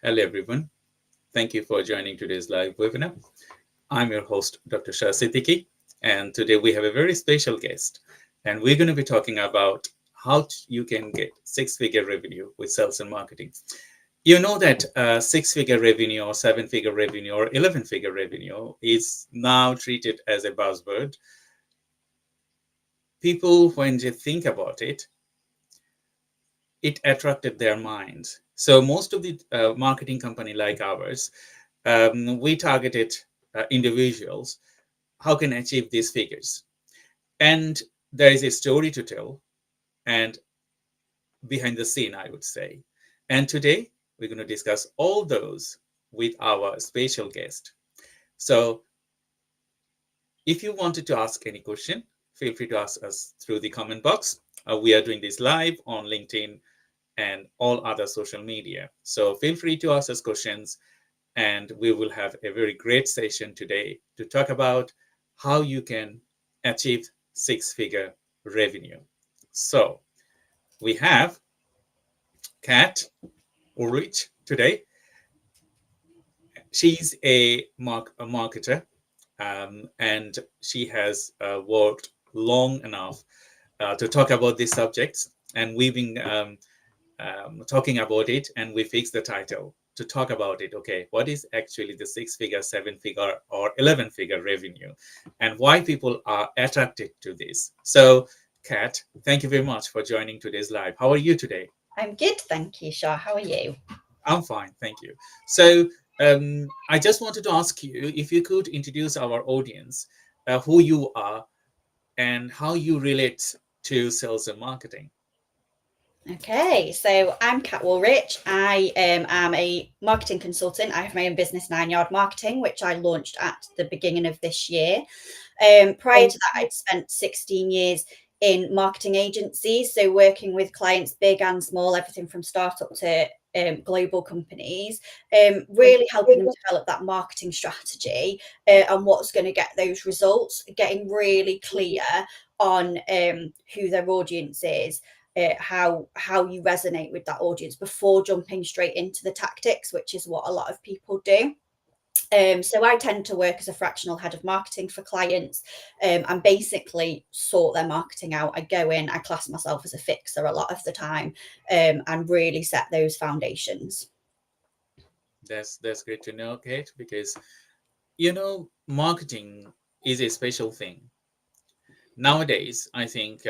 Hello, everyone. Thank you for joining today's live webinar. I'm your host, Dr. Shah Siddiqui, and today we have a very special guest, and we're going to be talking about how you can get six-figure revenue with sales and marketing. You know that six-figure revenue or seven-figure revenue or 11-figure revenue is now treated as a buzzword. People, when they think about it, it attracted their minds. So most of the marketing company like ours, we targeted individuals how can achieve these figures. And there is a story to tell and behind the scene, I would say. And today we're going to discuss all those with our special guest. So if you wanted to ask any question, feel free to ask us through the comment box. We are doing this live on LinkedIn and all other social media. So feel free to ask us questions, and we will have a very great session today to talk about how you can achieve six-figure revenue. So we have Kat Ulrich today. She's a marketer, and she has worked long enough to talk about these subjects, and we've been talking about it, and we fixed the title to talk about it. Okay, what is actually the six-figure, seven-figure, or 11-figure revenue, and why people are attracted to this? So, Kat, thank you very much for joining today's live. How are you today? I'm good, thank you, Shah. How are you? I'm fine, thank you. So, I just wanted to ask you if you could introduce our audience who you are and how you relate to sales and marketing. Okay, so I'm Kat Woolrich. I am a marketing consultant. I have my own business, 9 Yard Marketing, which I launched at the beginning of this year. Prior to that, I'd spent 16 years in marketing agencies, so working with clients big and small, everything from startup to global companies, really helping them develop that marketing strategy and what's going to get those results, getting really clear on who their audience is. How you resonate with that audience before jumping straight into the tactics, which is what a lot of people do. So I tend to work as a fractional head of marketing for clients, and basically sort their marketing out. I go in, I class myself as a fixer a lot of the time, and really set those foundations. That's great to know, Kate, because marketing is a special thing. Nowadays, I think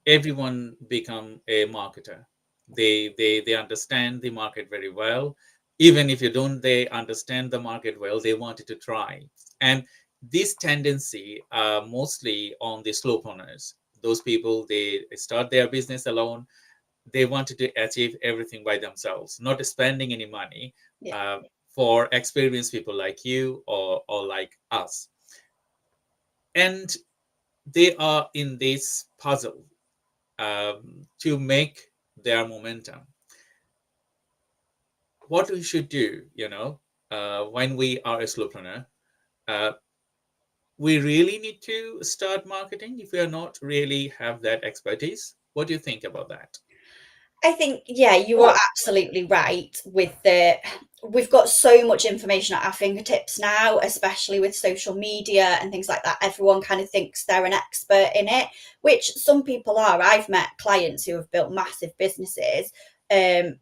everyone become a marketer. They understand the market very well. Even if you don't, they understand the market well. They wanted to try, and this tendency mostly on the slowpreneurs. Those people, they start their business alone. They wanted to achieve everything by themselves, not spending any money Yeah. for experienced people like you or like us. And they are in this puzzle to make their momentum. What we should do, when we are a slowpreneur, uh, we really need to start marketing if we are not really have that expertise. What do you think about that? I think, yeah, you are absolutely right with we've got so much information at our fingertips now, especially with social media and things like that. Everyone kind of thinks they're an expert in it, which some people are. I've met clients who have built massive businesses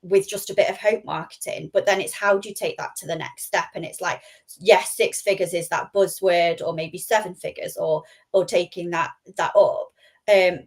with just a bit of hope marketing, but then it's how do you take that to the next step? And it's like, yes, six figures is that buzzword, or maybe seven figures, or taking that up.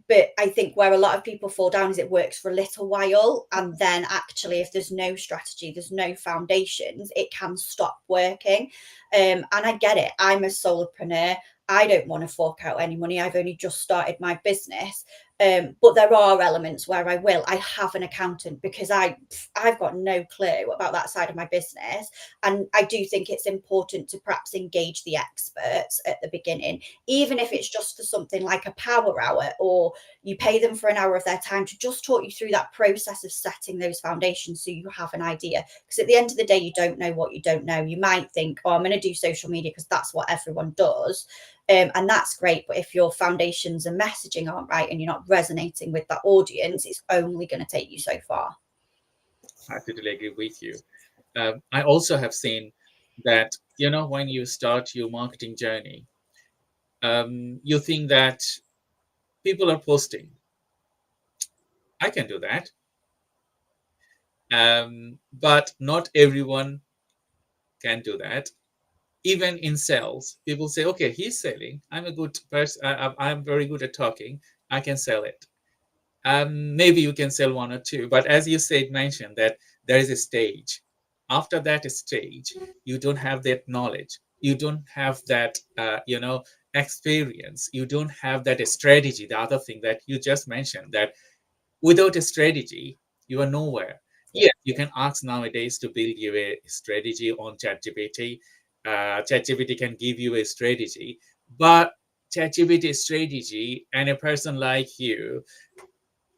But I think where a lot of people fall down is it works for a little while, and then actually if there's no strategy, there's no foundations, it can stop working. And I get it. I'm a solopreneur. I don't want to fork out any money. I've only just started my business. But there are elements where I will. I have an accountant because I've got no clue about that side of my business. And I do think it's important to perhaps engage the experts at the beginning, even if it's just for something like a power hour, or you pay them for an hour of their time to just talk you through that process of setting those foundations so you have an idea. Because at the end of the day, you don't know what you don't know. You might think, oh, I'm going to do social media because that's what everyone does. And that's great. But if your foundations and messaging aren't right and you're not resonating with that audience, it's only going to take you so far. I totally agree with you. I also have seen that, when you start your marketing journey, you think that people are posting. I can do that. But not everyone can do that. Even in sales, people say, okay, he's selling. I'm a good person. I'm very good at talking. I can sell it. Maybe you can sell one or two, but as you said, mentioned that there is a stage. After that stage, you don't have that knowledge. You don't have that, experience. You don't have that strategy. The other thing that you just mentioned, that without a strategy, you are nowhere. Yeah. Yes, you can ask nowadays to build you a strategy on ChatGPT. ChatGPT can give you a strategy, but ChatGPT strategy and a person like you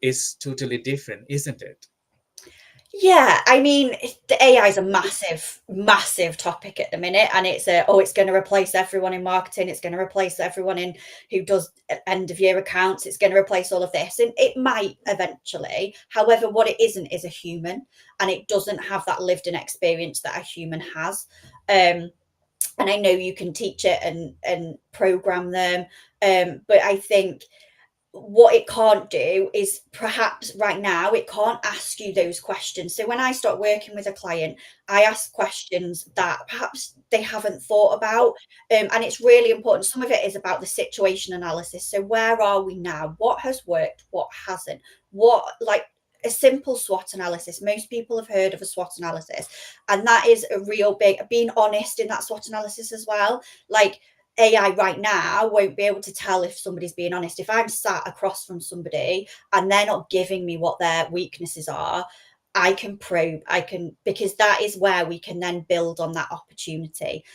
is totally different, isn't it? Yeah, I mean, the AI is a massive, massive topic at the minute, and it's going to replace everyone in marketing. It's going to replace everyone in who does end of year accounts. It's going to replace all of this, and it might eventually. However, what it isn't is a human, and it doesn't have that lived-in experience that a human has. And I know you can teach it and program them, but I think what it can't do is, perhaps right now it can't ask you those questions. So when I start working with a client, I ask questions that perhaps they haven't thought about, and it's really important. Some of it is about the situation analysis. So where are we now? What has worked? What hasn't? What, like, a simple SWOT analysis. Most people have heard of a SWOT analysis, and that is a real big, being honest in that SWOT analysis as well. Like, AI right now won't be able to tell if somebody's being honest. If I'm sat across from somebody and they're not giving me what their weaknesses are, I can probe, because that is where we can then build on that opportunity.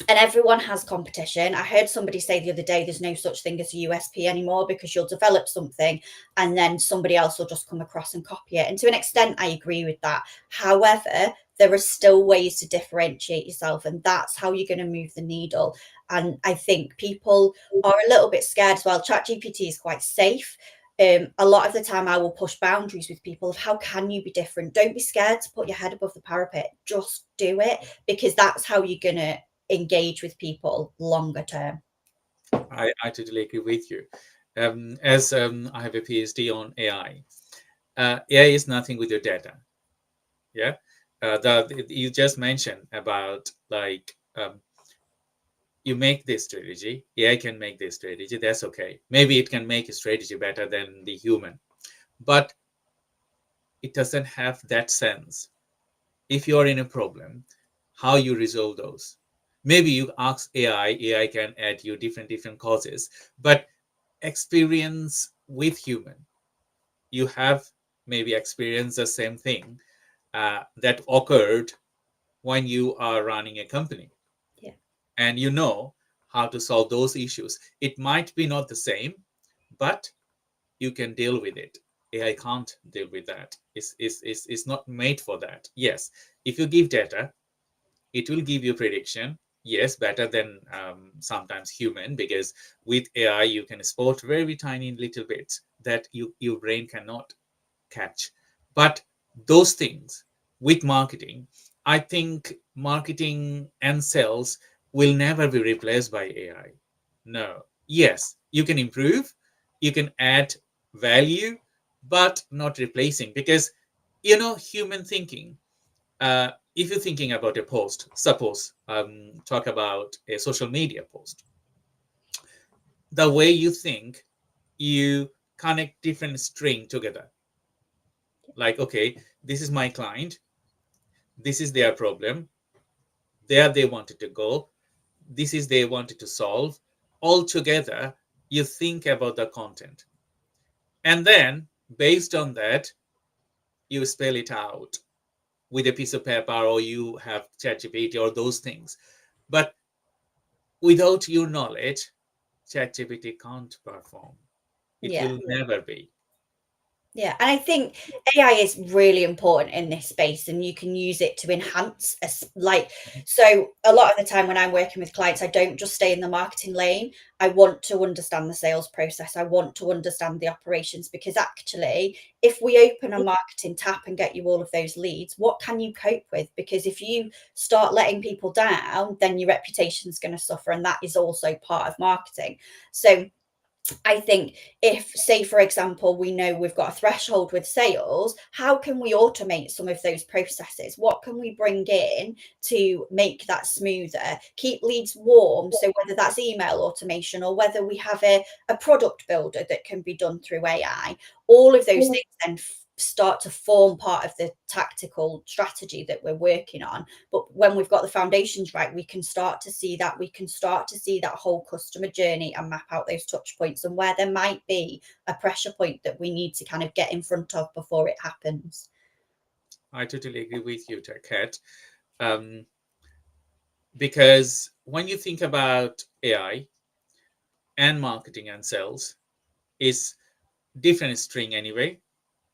And everyone has competition. I heard somebody say the other day, there's no such thing as a USP anymore, because you'll develop something and then somebody else will just come across and copy it. And to an extent, I agree with that. However, there are still ways to differentiate yourself, and that's how you're going to move the needle. And I think people are a little bit scared as well. ChatGPT is quite safe. A lot of the time I will push boundaries with people of how can you be different. Don't be scared to put your head above the parapet. Just do it, because that's how you're going to engage with people longer term. I totally agree with you. As I have a PhD on AI, AI is nothing with your data. Yeah, you just mentioned about, like, you make this strategy. AI can make this strategy. That's okay. Maybe it can make a strategy better than the human, but it doesn't have that sense. If you're in a problem, how you resolve those. Maybe you ask AI can add you different causes, but experience with human, you have maybe experienced the same thing that occurred when you are running a company, Yeah. and you know how to solve those issues. It might be not the same, but you can deal with it. AI can't deal with that. It's not made for that. Yes, if you give data, it will give you prediction. Yes, better than sometimes human, because with AI you can spot very tiny little bits that your brain cannot catch. But those things with marketing, I think marketing and sales will never be replaced by AI. No. Yes, you can improve, you can add value, but not replacing, because human thinking. If you're thinking about a post, suppose talk about a social media post, the way you think, you connect different string together. Like, okay, this is my client, this is their problem, there they wanted to go, this is they wanted to solve. All together, you think about the content, and then based on that, you spell it out with a piece of paper, or you have ChatGPT or those things. But without your knowledge, ChatGPT can't perform. It Yeah. will never be. Yeah, and I think AI is really important in this space, and you can use it to enhance so a lot of the time when I'm working with clients, I don't just stay in the marketing lane. I want to understand the sales process. I want to understand the operations, because actually, if we open a marketing tap and get you all of those leads, what can you cope with? Because if you start letting people down, then your reputation's going to suffer, and that is also part of marketing. So I think if, say, for example, we know we've got a threshold with sales, how can we automate some of those processes? What can we bring in to make that smoother, keep leads warm? So whether that's email automation or whether we have a product builder that can be done through AI, all of those things then start to form part of the tactical strategy that we're working on. But when we've got the foundations right, we can start to see that whole customer journey and map out those touch points and where there might be a pressure point that we need to kind of get in front of before it happens. I totally agree with you, Kat. Um, because when you think about AI and marketing and sales, is different string anyway,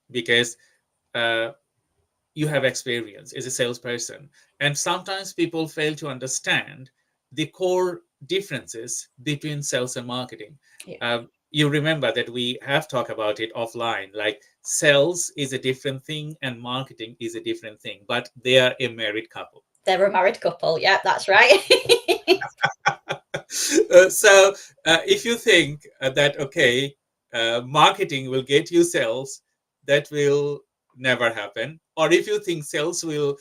because uh, you have experience as a salesperson, and sometimes people fail to understand the core differences between sales and marketing. Yeah. You remember that we have talked about it offline, like sales is a different thing and marketing is a different thing, but they are a married couple. They're a married couple. Yeah, that's right. So if you think that, okay, marketing will get you sales, that will never happen. Or if you think sales will,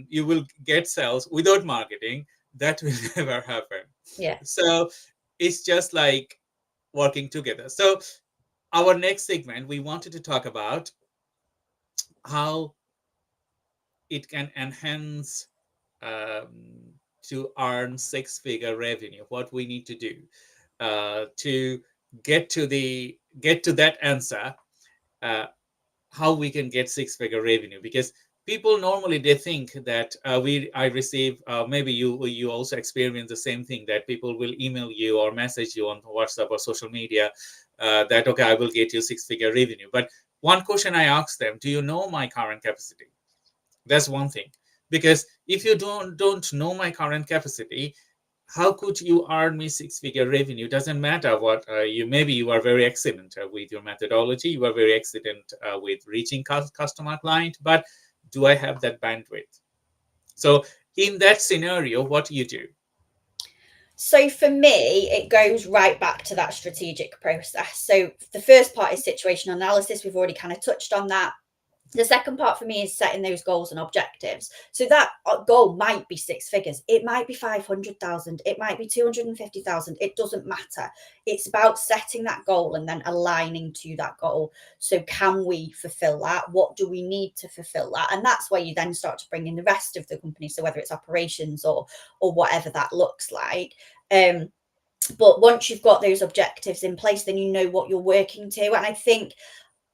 you will get sales without marketing, that will never happen. Yeah. So it's just like working together. So our next segment, we wanted to talk about how it can enhance, to earn six-figure revenue, what we need to do to get to that answer, uh, how we can get six-figure revenue. Because people normally they think that we I receive, maybe you also experience the same thing, that people will email you or message you on WhatsApp or social media, that okay, I will get you six-figure revenue. But one question I ask them: do you know my current capacity? That's one thing. Because if you don't know my current capacity, how could you earn me six-figure revenue? Doesn't matter what you, maybe you are very excellent with your methodology, you are very excellent with reaching customer client, but do I have that bandwidth? So in that scenario, what do you do? So for me, it goes right back to that strategic process. So the first part is situational analysis. We've already kind of touched on that. The second part for me is setting those goals and objectives. So that goal might be six figures. It might be 500,000. It might be 250,000. It doesn't matter. It's about setting that goal and then aligning to that goal. So can we fulfill that? What do we need to fulfill that? And that's where you then start to bring in the rest of the company. So whether it's operations or whatever that looks like. But once you've got those objectives in place, then you know what you're working to. And I think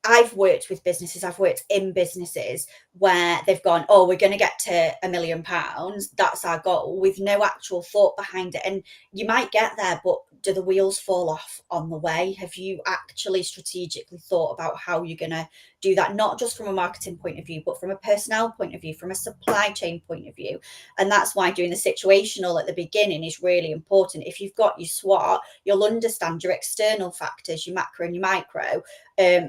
I've worked with businesses, I've worked in businesses where they've gone, oh, we're going to get to £1 million. That's our goal, with no actual thought behind it. And you might get there, but do the wheels fall off on the way? Have you actually strategically thought about how you're going to do that? Not just from a marketing point of view, but from a personnel point of view, from a supply chain point of view. And that's why doing the situational at the beginning is really important. If you've got your SWOT, you'll understand your external factors, your macro and your micro.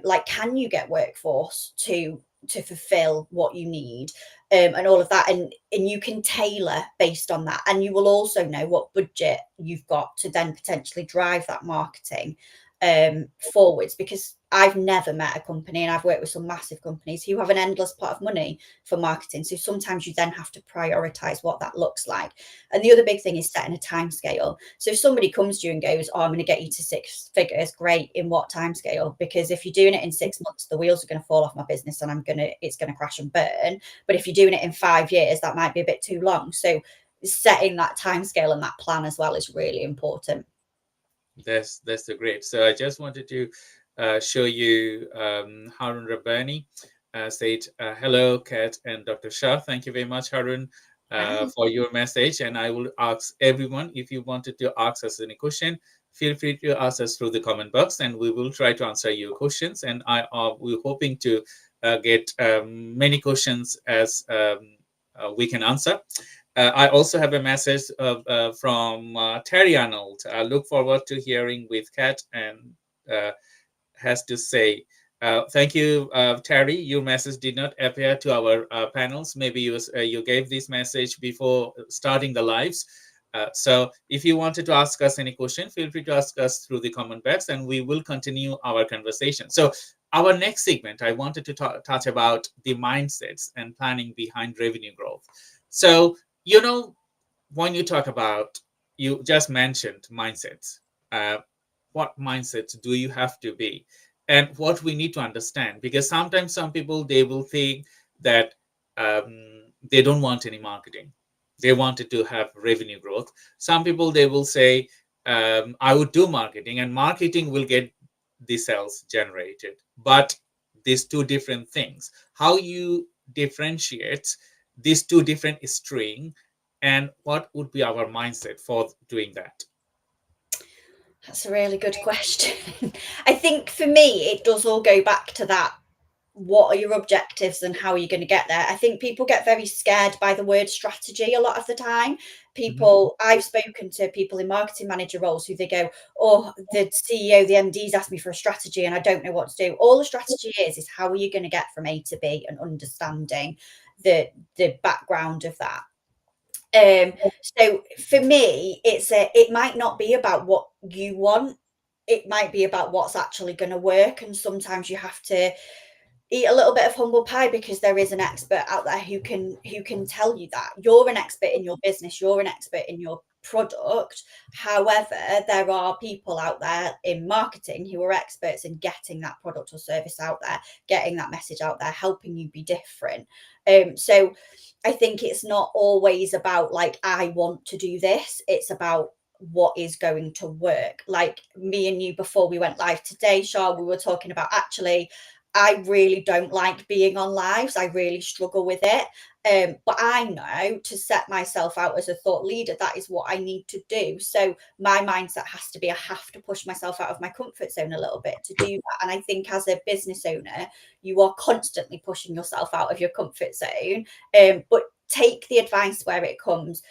Like, can you get workforce to fulfill what you need, and all of that, and you can tailor based on that, and you will also know what budget you've got to then potentially drive that marketing forwards. Because I've never met a company, and I've worked with some massive companies who have an endless pot of money for marketing. So sometimes you then have to prioritize what that looks like. And the other big thing is setting a time scale. So if somebody comes to you and goes, oh, I'm going to get you to six figures, great. In what time scale? Because if you're doing it in 6 months, the wheels are going to fall off my business and it's going to crash and burn. But if you're doing it in 5 years, that might be a bit too long. So setting that time scale and that plan as well is really important. That's the great. So I just wanted to show you Harun Rabbani said, hello, Kat and Dr. Shah. Thank you very much, Harun, for your message. And I will ask everyone, if you wanted to ask us any question, feel free to ask us through the comment box, and we will try to answer your questions. And we're hoping to get many questions as we can answer. I also have a message from Terry Arnold. I look forward to hearing with Kat, and has to say, thank you, Terry. Your message did not appear to our panels. Maybe you gave this message before starting the lives. So if you wanted to ask us any question, feel free to ask us through the comment box, and we will continue our conversation. So our next segment, I wanted to touch about the mindsets and planning behind revenue growth. So, when you talk about, you just mentioned mindsets. What mindsets do you have to be? And what we need to understand, because sometimes some people, they will think that they don't want any marketing. They wanted to have revenue growth. Some people, they will say, I would do marketing, and marketing will get the sales generated. But these two different things, how you differentiate these two different string, and what would be our mindset for doing that? That's a really good question. I think for me, it does all go back to that. What are your objectives and how are you going to get there? I think people get very scared by the word strategy a lot of the time. I've spoken to people in marketing manager roles who they go, oh, the CEO, the MD's asked me for a strategy and I don't know what to do. All the strategy is how are you going to get from A to B, and understanding the background of that. So for me, it might not be about what you want. It might be about what's actually going to work. And sometimes you have to eat a little bit of humble pie, because there is an expert out there who can tell you that you're an expert in your business, you're an expert in your product. However, there are people out there in marketing who are experts in getting that product or service out there, getting that message out there, helping you be different. So I think it's not always about like, I want to do this. It's about what is going to work. Like me and you, before we went live today, Shah, we were talking about, actually, I really don't like being on lives. I really struggle with it. But I know to set myself out as a thought leader, that is what I need to do. So my mindset has to be, I have to push myself out of my comfort zone a little bit to do that. And I think as a business owner, you are constantly pushing yourself out of your comfort zone. But take the advice where it comes.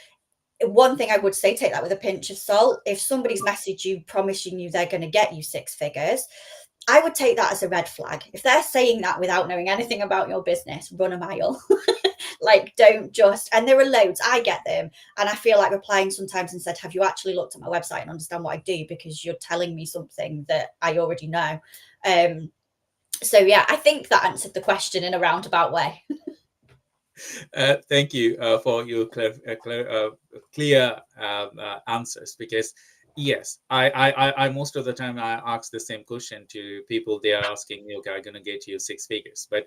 One thing I would say, take that with a pinch of salt. If somebody's messaged you promising you they're going to get you 6 figures, I would take that as a red flag. If they're saying that without knowing anything about your business, run a mile. Like, don't just, and there are loads, I get them. And I feel like replying sometimes and said, have you actually looked at my website and understand what I do? Because you're telling me something that I already know. So yeah, I think that answered the question in a roundabout way. Thank you for your clear answers, because yes, I most of the time I ask the same question to people. They are asking me, okay, I'm going to get you 6 figures, but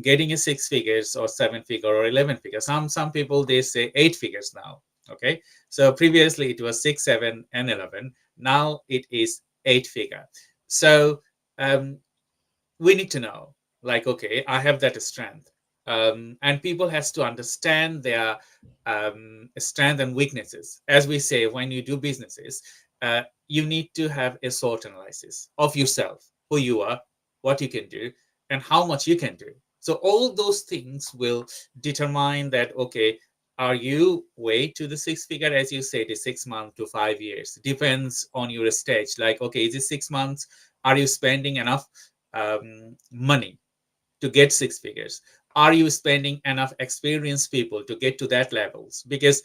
getting a 6 figures or 7 figure or 11 figures, some people, they say 8 figures now. Okay, so previously it was 6, 7 and 11. Now it is 8 figure. So we need to know, like, okay, I have that strength. And people has to understand their strength and weaknesses. As we say, when you do businesses, you need to have a SWOT analysis of yourself, who you are, what you can do, and how much you can do. So all those things will determine that, okay, are you way to the 6 figure, as you say, the 6 months to 5 years, depends on your stage. Like, okay, is it 6 months? Are you spending enough money to get 6 figures? Are you spending enough experienced people to get to that levels? Because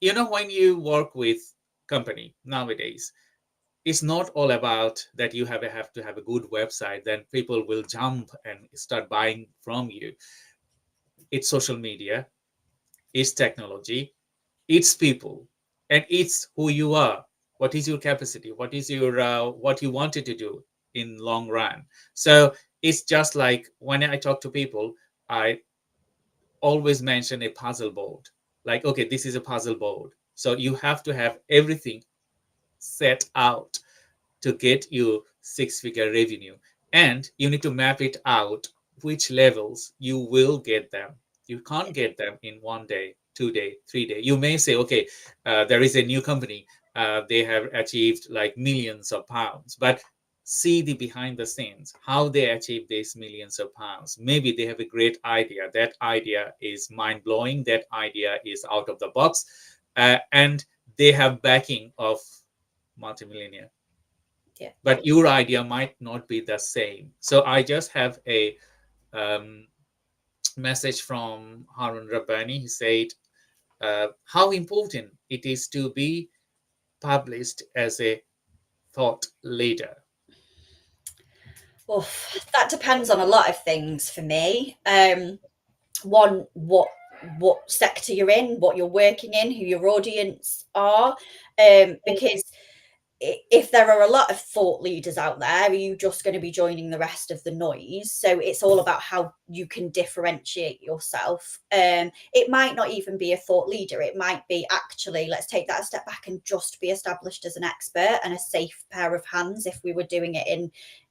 when you work with company nowadays, it's not all about that you have to have a good website, then people will jump and start buying from you. It's social media, it's technology, it's people, and it's who you are. What is your capacity? What is your what you wanted to do in long run? So it's just like when I talk to people, I always mention a puzzle board. Like, okay, this is a puzzle board. So you have to have everything set out to get you 6-figure revenue. And you need to map it out, which levels you will get them. You can't get them in 1 day, 2 day, 3 day. You may say, okay, there is a new company. they have achieved like millions of pounds, but see the behind the scenes, how they achieve these millions of pounds. Maybe they have a great idea. That idea is mind blowing. That idea is out of the box, and they have backing of multimillionaire. Yeah. But your idea might not be the same. So I just have a message from Harun Rabbani. He said, how important it is to be published as a thought leader. Well, that depends on a lot of things for me. One, what sector you're in, what you're working in, who your audience are, because if there are a lot of thought leaders out there, are you just going to be joining the rest of the noise? So it's all about how you can differentiate yourself. It might not even be a thought leader. It might be, actually, let's take that a step back and just be established as an expert and a safe pair of hands. If we were doing it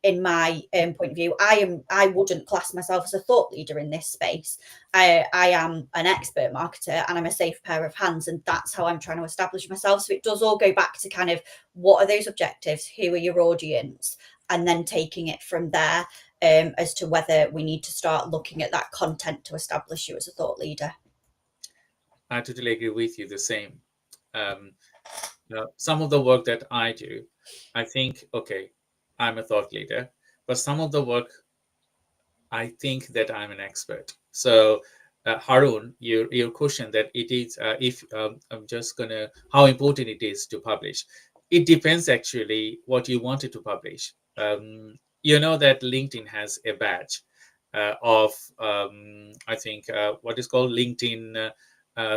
in my point of view, I wouldn't class myself as a thought leader in this space. I am an expert marketer and I'm a safe pair of hands, and that's how I'm trying to establish myself. So it does all go back to kind of, what are those objectives? Who are your audience? And then taking it from there as to whether we need to start looking at that content to establish you as a thought leader. I totally agree with you. The same. Some of the work that I do, I think, okay, I'm a thought leader, but some of the work, I think that I'm an expert. So, Harun, your question that it is, if I'm just gonna, how important it is to publish. It depends actually what you wanted to publish. You know that LinkedIn has a badge of, I think, what is called LinkedIn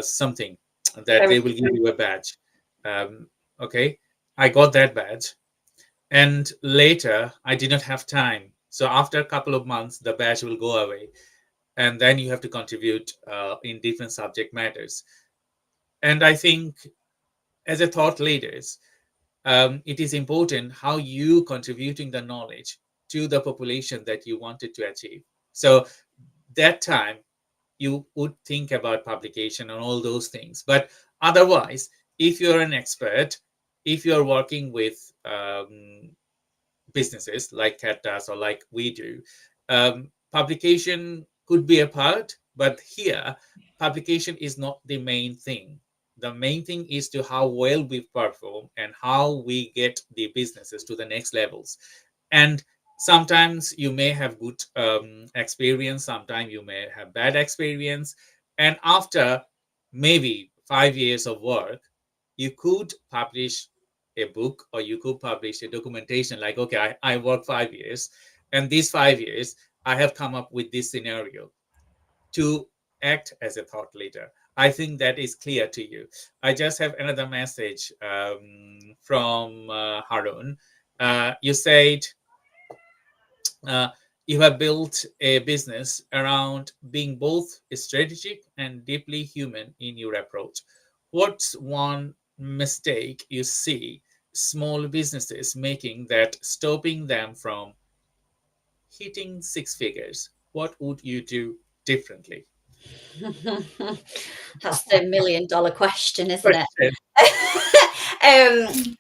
something, that they will give you a badge. Okay, I got that badge, and later I did not have time. So after a couple of months, the badge will go away, and then you have to contribute in different subject matters. And I think as a thought leaders, it is important how you contributing the knowledge to the population that you wanted to achieve. So that time you would think about publication and all those things. But otherwise, if you're an expert, if you're working with businesses like Cat does or like we do, publication could be a part, but here, publication is not the main thing. The main thing is to how well we perform and how we get the businesses to the next levels. And sometimes you may have good experience, sometimes you may have bad experience. And after maybe 5 years of work, you could publish a book or you could publish a documentation like, okay, I worked 5 years, and these 5 years I have come up with this scenario to act as a thought leader. I think that is clear to you. I just have another message from Harun. You said you have built a business around being both strategic and deeply human in your approach. What's one mistake you see small businesses making that stopping them from hitting six figures? What would you do differently? That's the $1 million question, isn't it? Question.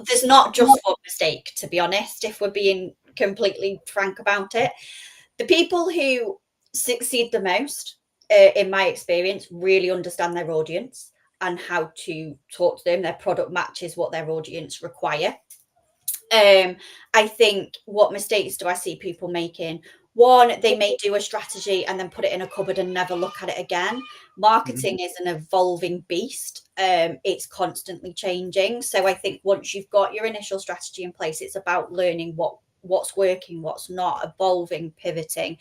There's not just one mistake, to be honest, if we're being completely frank about it. The people who succeed the most, in my experience, really understand their audience and how to talk to them. Their product matches what their audience require. I think, what mistakes do I see people making? One, they may do a strategy and then put it in a cupboard and never look at it again. Marketing is an evolving beast. It's constantly changing. So I think once you've got your initial strategy in place, it's about learning what's working, what's not, evolving, pivoting,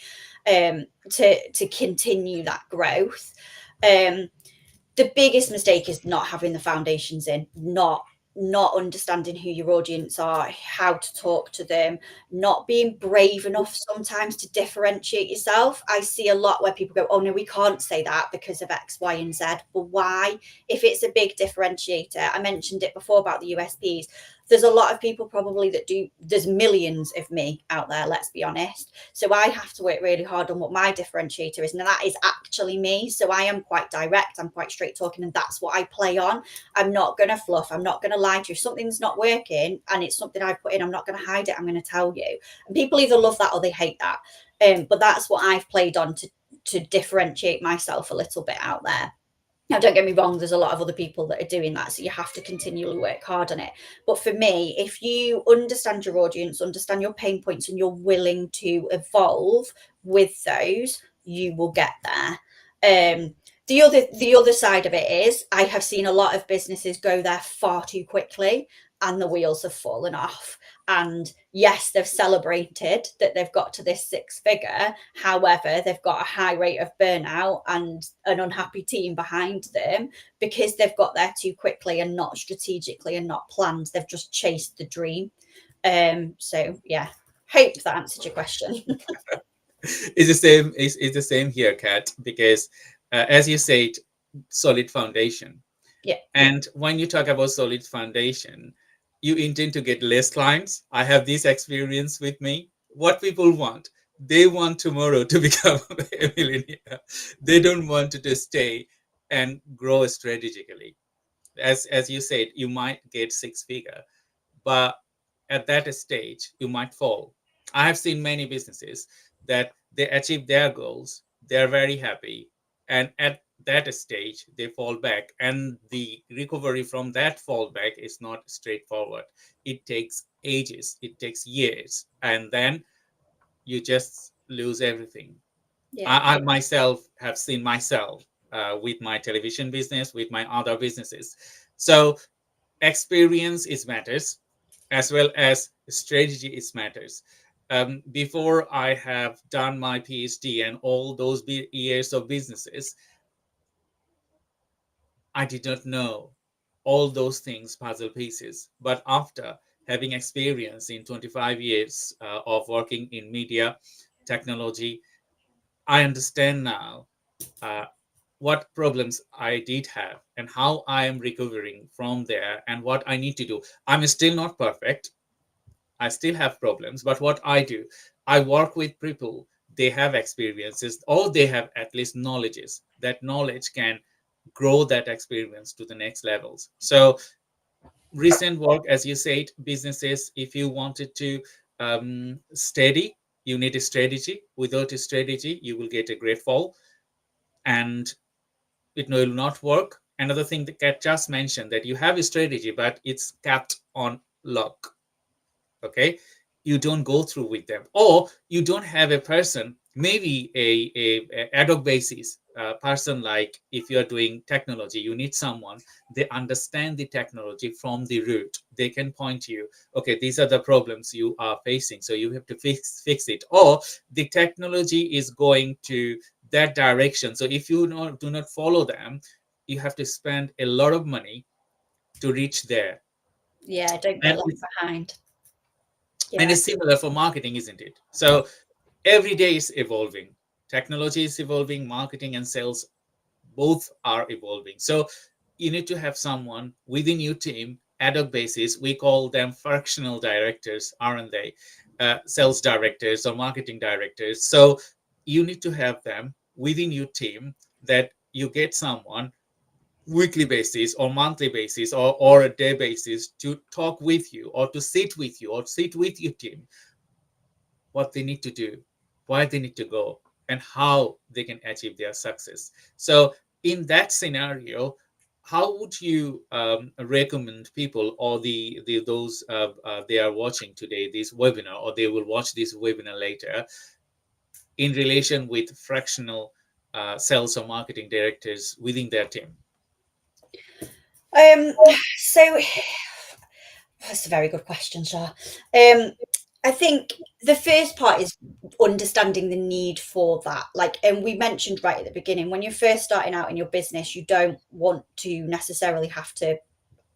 to continue that growth. The biggest mistake is not having the foundations in, not understanding who your audience are, how to talk to them, not being brave enough sometimes to differentiate yourself. I see a lot where people go, oh no, we can't say that because of X, Y, and Z. But why? If it's a big differentiator, I mentioned it before about the USPs. there's a lot of people probably that do, there's millions of me out there, let's be honest. So I have to work really hard on what my differentiator is, and that is actually me. So I am quite direct, I'm quite straight talking, and that's what I play on. I'm not going to fluff, I'm not going to lie to you. If something's not working and it's something I've put in, I'm not going to hide it, I'm going to tell you. And people either love that or they hate that. But that's what I've played on to differentiate myself a little bit out there. Now, don't get me wrong, there's a lot of other people that are doing that, so you have to continually work hard on it. But for me, if you understand your audience, understand your pain points, and you're willing to evolve with those, you will get there. The other side of it is, I have seen a lot of businesses go there far too quickly, and the wheels have fallen off. And yes, they've celebrated that they've got to this six figure. However, they've got a high rate of burnout and an unhappy team behind them because they've got there too quickly and not strategically and not planned. They've just chased the dream. So yeah, hope that answered your question. It's the same. It's the same here, Kat, because as you said, solid foundation. Yeah. And when you talk about solid foundation, you intend to get less clients. I have this experience with me. What people want, they want tomorrow to become a millionaire. They don't want to stay and grow strategically. As you said, you might get six figure, but at that stage, you might fall. I have seen many businesses that they achieve their goals, they're very happy, and at that stage they fall back, and the recovery from that fallback is not straightforward. It takes ages, it takes years, and then you just lose everything. Yeah. I myself have seen myself with my television business, with my other businesses. So experience is matters, as well as strategy is matters. Before I have done my PhD and all those years of businesses, I did not know all those things, puzzle pieces. But after having experience in 25 years of working in media technology, I understand now uh, what problems I did have and how I am recovering from there and what I need to do. I'm still not perfect. I still have problems, but what I do, I work with people. They have experiences or they have at least knowledges. That knowledge can grow that experience to the next levels. So recent work, as you said, businesses, if you wanted to steady, you need a strategy. Without a strategy, you will get a great fall and it will not work. Another thing that Kat just mentioned, that you have a strategy, but it's capped on luck. Okay, you don't go through with them, or you don't have a person, maybe a ad hoc basis person. Like if you're doing technology, you need someone, they understand the technology from the root, they can point you, okay, these are the problems you are facing, so you have to fix it, or the technology is going to that direction, so if you do not follow them, you have to spend a lot of money to reach there. Yeah, don't get and left it's, behind. and Yeah. it's similar for marketing, isn't it? So every day is evolving, technology is evolving, marketing and sales both are evolving. So you need to have someone within your team, ad hoc basis, we call them fractional directors, aren't they? Sales directors or marketing directors. So you need to have them within your team, that you get someone weekly basis or monthly basis, or a day basis, to talk with you or to sit with you or sit with your team, what they need to do, why they need to go, and how they can achieve their success. So, in that scenario, how would you recommend people, or the those they are watching today this webinar, or they will watch this webinar later, in relation with fractional sales or marketing directors within their team? Um, so that's a very good question, Shah. I think the first part is understanding the need for that. Like, and we mentioned right at the beginning, when you're first starting out in your business, you don't want to necessarily have to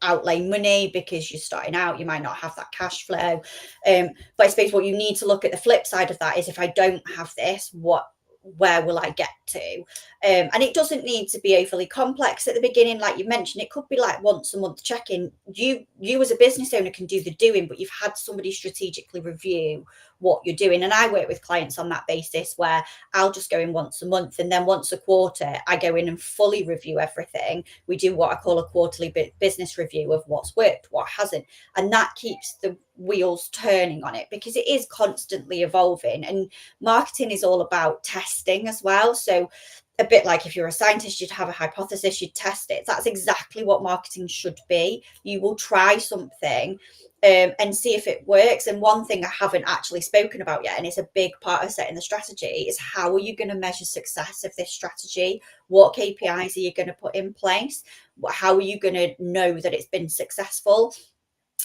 outlay money because you're starting out, you might not have that cash flow. But I suppose what you need to look at, the flip side of that, is if I don't have this, where will I get to? And it doesn't need to be overly complex at the beginning. Like you mentioned, it could be like once a month check-in. You as a business owner can do the doing, but you've had somebody strategically review what you're doing. And I work with clients on that basis, where I'll just go in once a month, and then once a quarter I go in and fully review everything. We do what I call a quarterly business review of what's worked, what hasn't, and that keeps the wheels turning on it, because it is constantly evolving. And marketing is all about testing as well. So a bit like if you're a scientist, you'd have a hypothesis, you'd test it. That's exactly what marketing should be. You will try something and see if it works. And one thing I haven't actually spoken about yet, and it's a big part of setting the strategy, is how are you going to measure success of this strategy? What KPIs are you going to put in place? How are you going to know that it's been successful?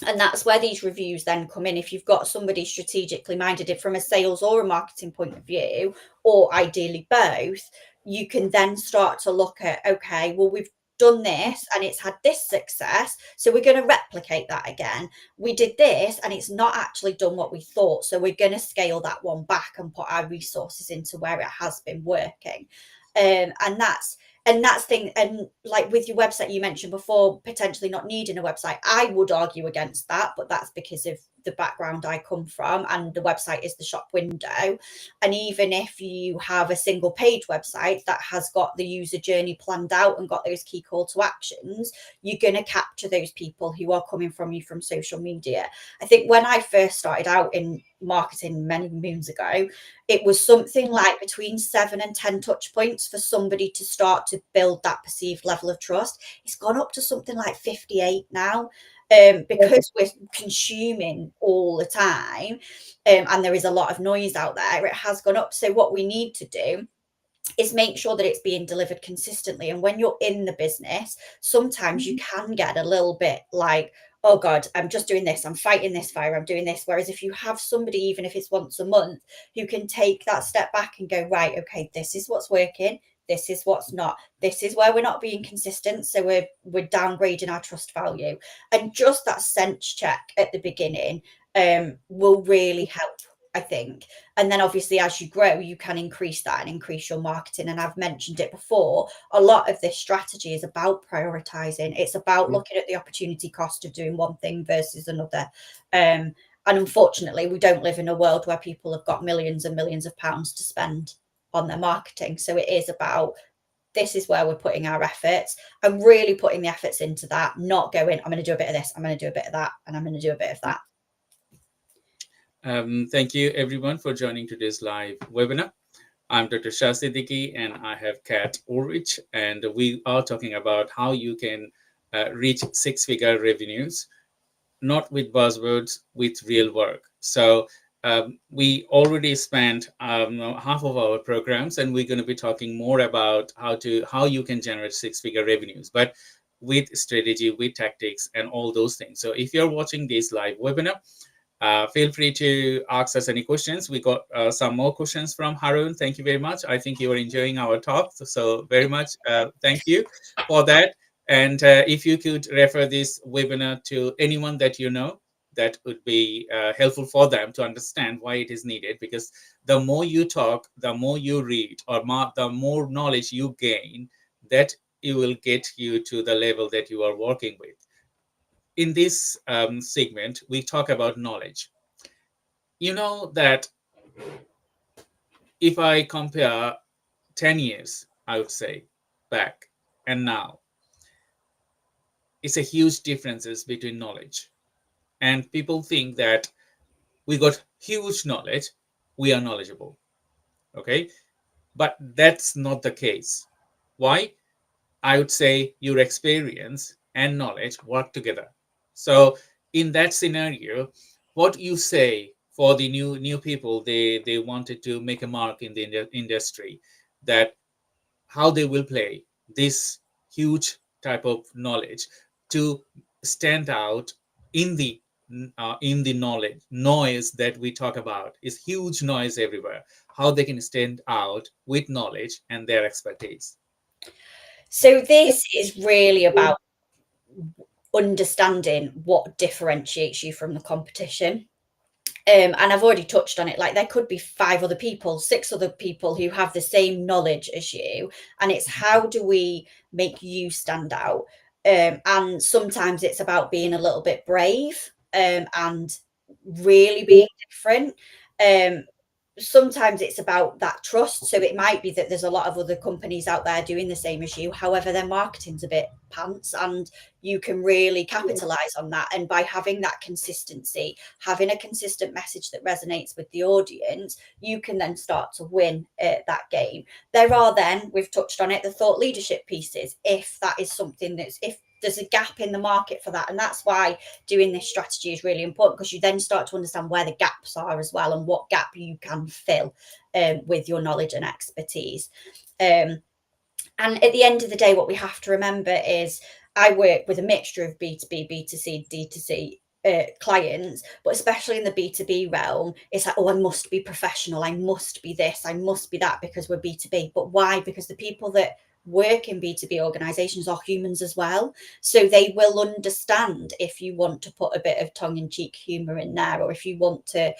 And that's where these reviews then come in. If you've got somebody strategically minded from a sales or a marketing point of view, or ideally both, you can then start to look at, okay, well, we've done this and it's had this success, so we're going to replicate that again. We did this and it's not actually done what we thought, so we're going to scale that one back and put our resources into where it has been working. And that's thing. And like with your website, you mentioned before potentially not needing a website. I would argue against that, but that's because of the background I come from, and the website is the shop window. And even if you have a single page website that has got the user journey planned out and got those key call to actions, you're going to capture those people who are coming from you from social media. I think when I first started out in marketing many moons ago, it was something like between 7 and 10 touch points for somebody to start to build that perceived level of trust. It's gone up to something like 58 now, because we're consuming all the time, and there is a lot of noise out there. It has gone up. So what we need to do is make sure that it's being delivered consistently. And when you're in the business, sometimes you can get a little bit like, oh God, I'm just doing this, I'm fighting this fire, I'm doing this. Whereas if you have somebody, even if it's once a month, who can take that step back and go, right, okay, this is what's working, this is what's not, this is where we're not being consistent, so we're downgrading our trust value. And just that sense check at the beginning will really help, I think. And then obviously as you grow, you can increase that and increase your marketing. And I've mentioned it before, a lot of this strategy is about prioritizing. It's about looking at the opportunity cost of doing one thing versus another. And unfortunately, we don't live in a world where people have got millions and millions of pounds to spend on their marketing. So it is about, this is where we're putting our efforts, and really putting the efforts into that, not going, I'm going to do a bit of this, I'm going to do a bit of that, and I'm going to do a bit of that. Thank you everyone for joining today's live webinar. I'm Dr. 𝐂𝐶 𝐶, and I have Kat Ulrich, and we are talking about how you can reach six-figure revenues, not with buzzwords, with real work. So we already spent half of our programs, and we're going to be talking more about how you can generate six-figure revenues, but with strategy, with tactics, and all those things. So if you're watching this live webinar, feel free to ask us any questions. We got some more questions from Harun. Thank you very much. I think you are enjoying our talk. So very much thank you for that. And if you could refer this webinar to anyone that you know, that would be helpful for them to understand why it is needed. Because the more you talk, the more you read, or the more knowledge you gain, that it will get you to the level that you are working with. In this segment, we talk about knowledge. You know that if I compare 10 years, I would say, back and now, it's a huge differences between knowledge. And people think that we got huge knowledge, we are knowledgeable. Okay? But that's not the case. Why? I would say your experience and knowledge work together. So in that scenario, what you say for the new people, they wanted to make a mark in the industry, that how they will play this huge type of knowledge to stand out in the knowledge noise that we talk about, is huge noise everywhere. How they can stand out with knowledge and their expertise. So this is really about understanding what differentiates you from the competition. And I've already touched on it, like there could be 5 other people, 6 other people who have the same knowledge as you, and it's how do we make you stand out? And sometimes it's about being a little bit brave, and really being different. Um, Sometimes it's about that trust. So it might be that there's a lot of other companies out there doing the same as you. However, their marketing's a bit pants, and you can really capitalize on that. And by having that consistency, having a consistent message that resonates with the audience, you can then start to win that game. There are then, we've touched on it, the thought leadership pieces. If that is something if there's a gap in the market for that, and that's why doing this strategy is really important, because you then start to understand where the gaps are as well, and what gap you can fill with your knowledge and expertise. And at the end of the day, what we have to remember is I work with a mixture of B2B, B2C, D2C clients, but especially in the B2B realm, it's like, oh, I must be professional, I must be this, I must be that, because we're B2B. But why? Because the people that work in B2B organizations are humans as well. So they will understand if you want to put a bit of tongue-in-cheek humor in there, or if you want to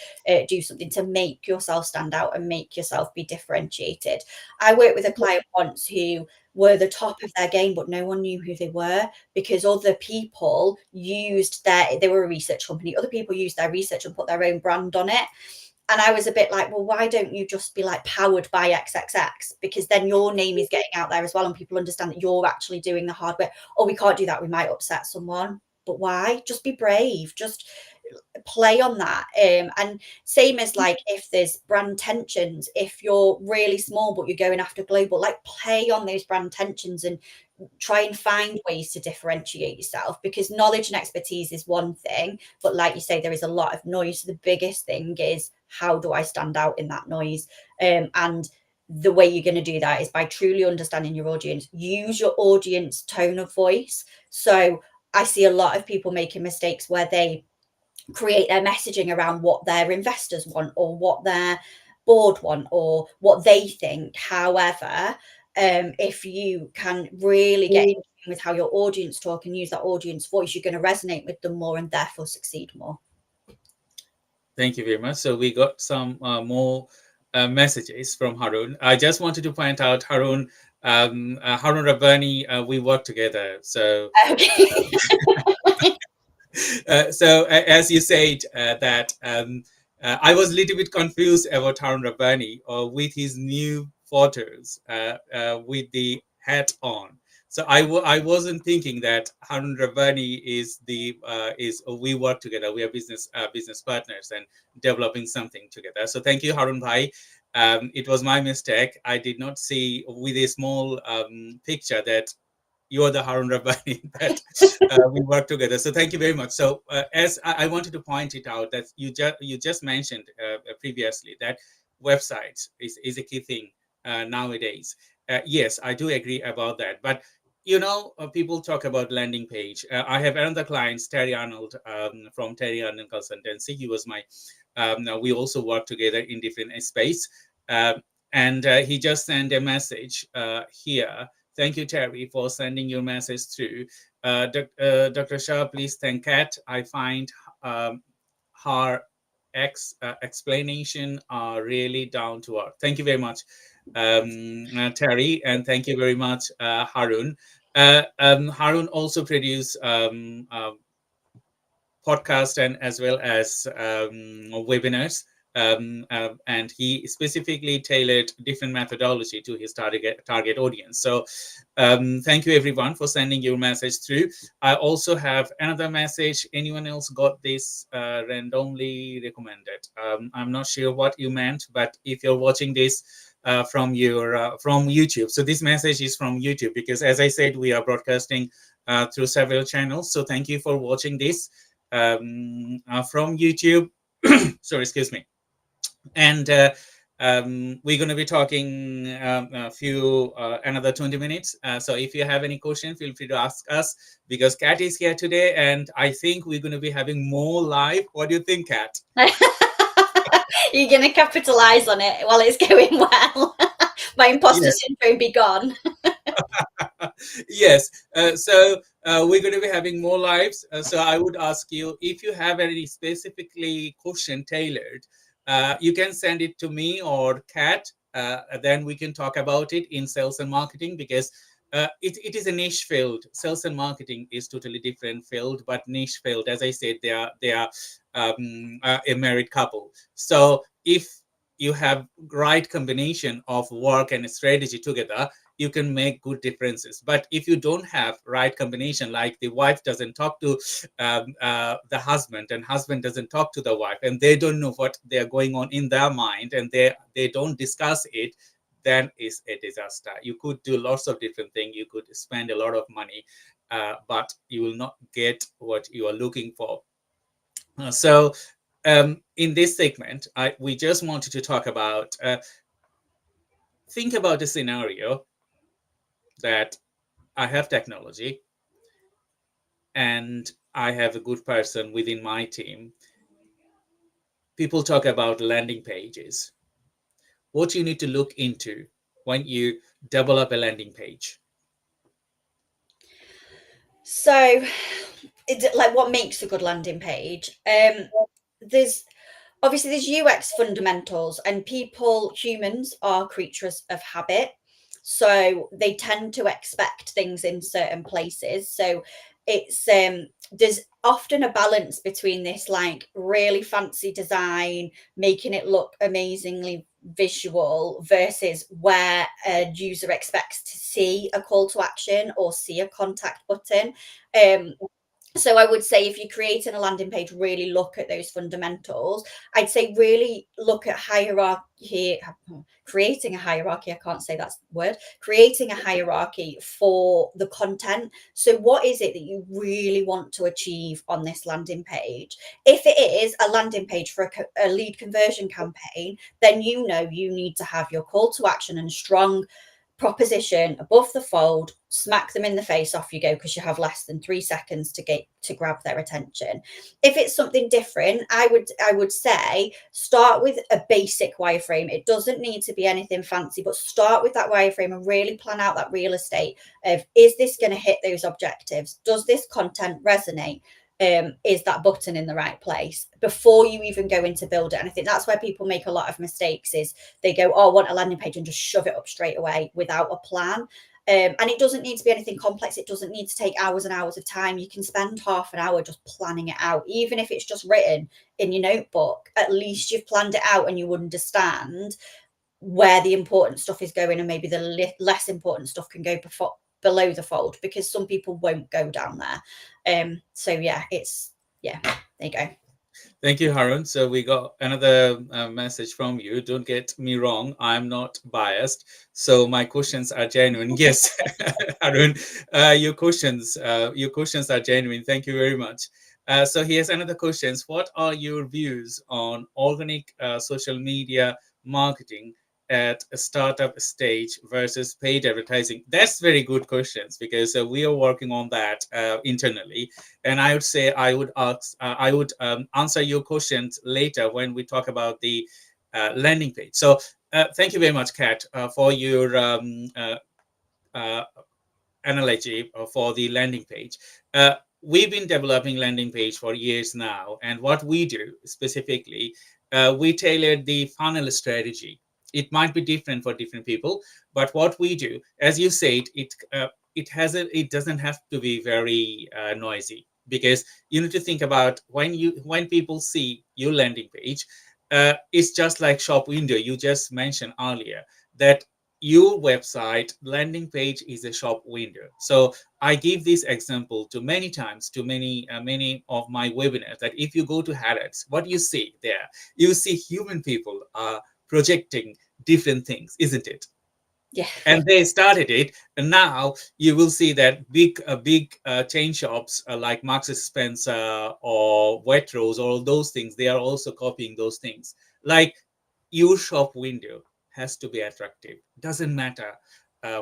do something to make yourself stand out and make yourself be differentiated. I worked with a client once who were the top of their game, but no one knew who they were, because other people used they were a research company, other people used their research and put their own brand on it. And I was a bit like, well, why don't you just be like powered by XXX? Because then your name is getting out there as well, and people understand that you're actually doing the hard work. Oh, we can't do that, we might upset someone. But why? Just be brave. Just play on that. And same as like if there's brand tensions, if you're really small but you're going after global, like play on those brand tensions and try and find ways to differentiate yourself, because knowledge and expertise is one thing, but like you say, there is a lot of noise. The biggest thing is, how do I stand out in that noise? And the way you're going to do that is by truly understanding your audience. Use your audience tone of voice. So I see a lot of people making mistakes where they create their messaging around what their investors want, or what their board want, or what they think. However, if you can really get in with how your audience talk and use that audience voice, you're going to resonate with them more and therefore succeed more. Thank you very much. So we got some more messages from Harun. I just wanted to point out, Harun Rabbani, we work together. So, Okay. As you said, that I was a little bit confused about Harun Rabbani with his new photos with the hat on. So I wasn't thinking that Harun Rabbani is we work together. We are business partners and developing something together. So thank you, Harun Bhai. It was my mistake. I did not see with a small picture that you're the Harun Rabbani that we work together. So thank you very much. So as I wanted to point it out that you just mentioned previously that websites is a key thing nowadays. Yes, I do agree about that. But people talk about landing page. I have another client, Terry Arnold, from Terry Arnold Consultancy. He was my. We also work together in different space, and he just sent a message here. Thank you, Terry, for sending your message through. Dr. Shah, please thank Kat. I find her explanation are really down to earth. Thank you very much, Terry, and thank you very much, Harun. Harun also produced podcast and as well as webinars. And he specifically tailored different methodology to his target audience. So thank you everyone for sending your message through. I also have another message. Anyone else got this randomly recommended? I'm not sure what you meant, but if you're watching this from YouTube, so this message is from YouTube, because as I said, we are broadcasting through several channels. So thank you for watching this from YouTube. Sorry, excuse me. And we're going to be talking another 20 minutes. So if you have any questions, feel free to ask us, because Kat is here today, and I think we're going to be having more live. What do you think, Kat? You're going to capitalize on it while it's going well. My imposter syndrome be gone. Yes. We're going to be having more lives. So I would ask you if you have any specifically question tailored, you can send it to me or Kat. Then we can talk about it in sales and marketing, because it is a niche field. Sales and marketing is totally different field, but niche field. As I said, they are a married couple. So if you have right combination of work and strategy together, you can make good differences. But if you don't have right combination, like the wife doesn't talk to the husband, and husband doesn't talk to the wife, and they don't know what they're going on in their mind, and they don't discuss it, then it's a disaster. You could do lots of different things, you could spend a lot of money, but you will not get what you are looking for. In this segment, we just wanted to talk about, think about a scenario that I have technology and I have a good person within my team. People talk about landing pages. What you need to look into when you develop a landing page. So, like, what makes a good landing page? There's obviously there's UX fundamentals, and humans are creatures of habit, so they tend to expect things in certain places. So it's there's often a balance between this like really fancy design, making it look amazingly visual, versus where a user expects to see a call to action or see a contact button. um so I would say, if you're creating a landing page, really look at those fundamentals. I'd say really look at hierarchy, creating a hierarchy. I can't say that word. Creating a hierarchy for the content. So what is it that you really want to achieve on this landing page? If it is a landing page for a lead conversion campaign, then you know you need to have your call to action and strong proposition above the fold, smack them in the face, off you go, because you have less than 3 seconds to grab their attention. If it's something different, I would say start with a basic wireframe. It doesn't need to be anything fancy, but start with that wireframe and really plan out that real estate of, is this going to hit those objectives? Does this content resonate? Is that button in the right place before you even go into build it? And I think that's where people make a lot of mistakes, is they go, oh, I want a landing page, and just shove it up straight away without a plan. And it doesn't need to be anything complex. It doesn't need to take hours and hours of time. You can spend half an hour just planning it out. Even if it's just written in your notebook, at least you've planned it out and you understand where the important stuff is going, and maybe the less important stuff can go below the fold, because some people won't go down there. So yeah, there you go. Thank you, Harun. So we got another message from you. Don't get me wrong, I'm not biased, so my questions are genuine. Yes, Harun, your questions are genuine. Thank you very much. So here's another question. What are your views on organic social media marketing at a startup stage versus paid advertising? That's very good questions, because we are working on that internally. And I would say I would answer your questions later when we talk about the landing page. So thank you very much, Kat, for your uh, analogy for the landing page. We've been developing landing page for years now, and what we do specifically, we tailored the funnel strategy. It might be different for different people, but what we do, as you said, it doesn't have to be very noisy, because you need to think about when people see your landing page, it's just like shop window. You just mentioned earlier that your website landing page is a shop window. So I give this example to many times to many of my webinars, that if you go to Harrods, what you see there, you see human people projecting different things, isn't it? Yeah. And they started it, and now you will see that big chain shops like Marks and Spencer or Waitrose, all those things, they are also copying those things. Like, your shop window has to be attractive. Doesn't matter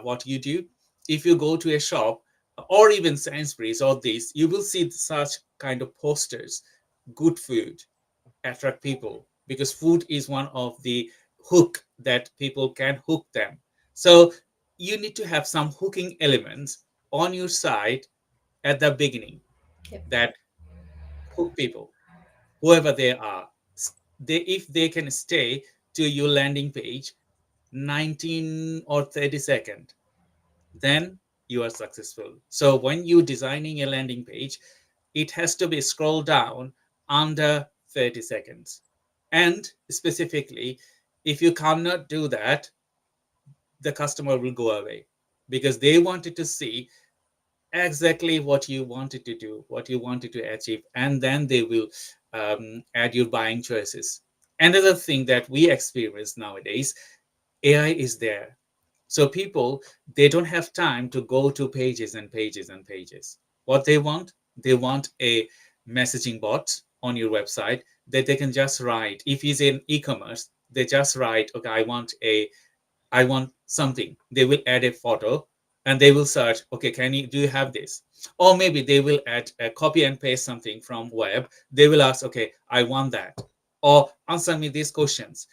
what you do. If you go to a shop, or even Sainsbury's or this, you will see such kind of posters. Good food attract people, because food is one of the hook that people can hook them. So you need to have some hooking elements on your site at the beginning Yep. that hook people, whoever they are. If they can stay to your landing page 19 or 30 seconds, then you are successful. So when you're designing a landing page, it has to be scrolled down under 30 seconds. And specifically, if you cannot do that, the customer will go away because they wanted to see exactly what you wanted to do, what you wanted to achieve, and then they will add your buying choices. Another thing that we experience nowadays, AI is there. So people, they don't have time to go to pages and pages and pages. What they want a messaging bot on your website that they can just write. If he's in e-commerce, they just write, okay, I want something. They will add a photo and they will search, okay, do you have this? Or maybe they will add a copy and paste something from web. They will ask, okay, I want that. Or answer me these questions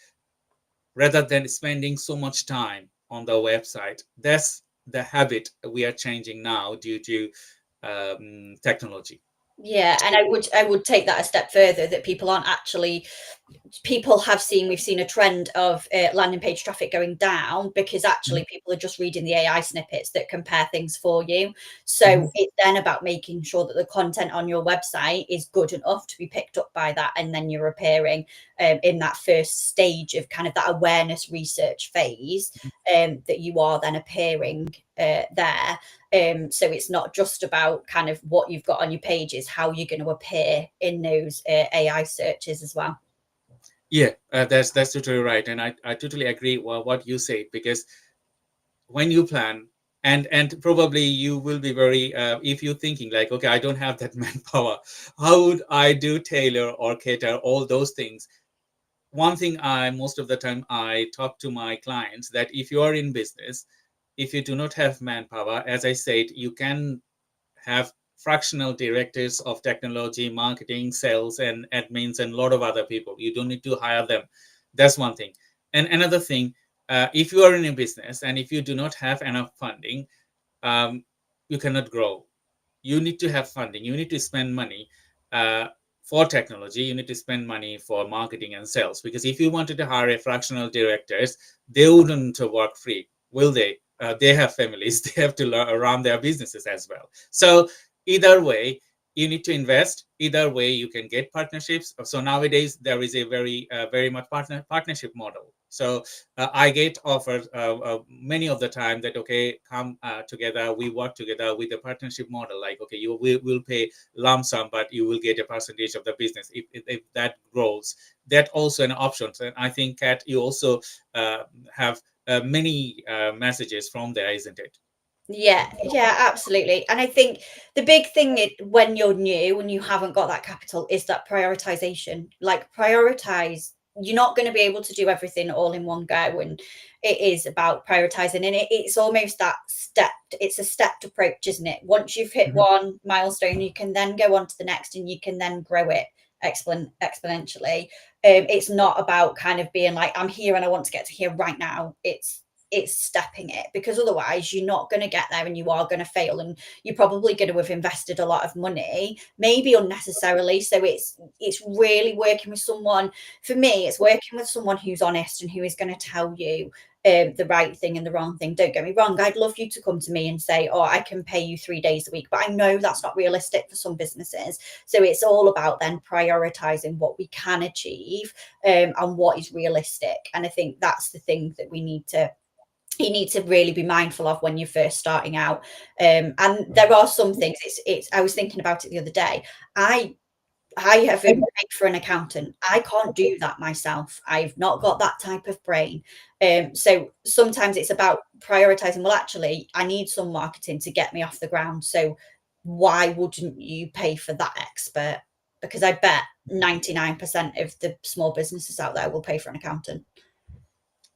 rather than spending so much time on the website. That's the habit we are changing now due to technology. Yeah, and I would take that a step further, that people aren't actually people have seen we've seen a trend of landing page traffic going down because actually people are just reading the AI snippets that compare things for you. So it's then about making sure that the content on your website is good enough to be picked up by that, and then you're appearing in that first stage of kind of that awareness research phase, that you are then appearing there. So it's not just about kind of what you've got on your pages, how you're going to appear in those AI searches as well. Yeah, that's totally right, and I totally agree with what you say, because when you plan, and probably you will be very if you're thinking like, okay, I don't have that manpower, how would I do tailor or cater all those things? One thing, I most of the time I talk to my clients that if you are in business, if you do not have manpower, as I said, you can have fractional directors of technology, marketing, sales, and admins, and a lot of other people. You don't need to hire them. That's one thing. And another thing, if you are in a business and if you do not have enough funding, um, you cannot grow. You need to have funding. You need to spend money uh, for technology. You need to spend money for marketing and sales. Because if you wanted to hire a fractional directors, they wouldn't work free, will they? They have families. They have to run their businesses as well. So either way, you need to invest. Either way, you can get partnerships. So nowadays there is a very much partnership model. So I get offered many of the time that, okay, come together, we work together with a partnership model. Like, okay, you will pay lump sum, but you will get a percentage of the business if that grows. That also an option. And I think, Kat, you also have many messages from there, isn't it? Yeah, yeah, absolutely. And I think the big thing when you're new and you haven't got that capital is that prioritization. Like, prioritize. You're not going to be able to do everything all in one go, and it is about prioritizing. And it's almost that step. It's a stepped approach, isn't it? Once you've hit one milestone, you can then go on to the next, and you can then grow it exponentially. It's not about kind of being like, I'm here and I want to get to here right now. It's stepping it, because otherwise you're not going to get there and you are going to fail, and you're probably going to have invested a lot of money, maybe unnecessarily. So it's really working with someone. For me, it's working with someone who's honest and who is going to tell you the right thing and the wrong thing. Don't get me wrong, I'd love you to come to me and say, oh, I can pay you 3 days a week, but I know that's not realistic for some businesses. So it's all about then prioritizing what we can achieve, and what is realistic. And I think that's the thing that you need to really be mindful of when you're first starting out. And there are some things, it's I was thinking about it the other day. I have paid for an accountant. I can't do that myself. I've not got that type of brain. So sometimes it's about prioritizing. Well, actually, I need some marketing to get me off the ground. So why wouldn't you pay for that expert? Because I bet 99% of the small businesses out there will pay for an accountant.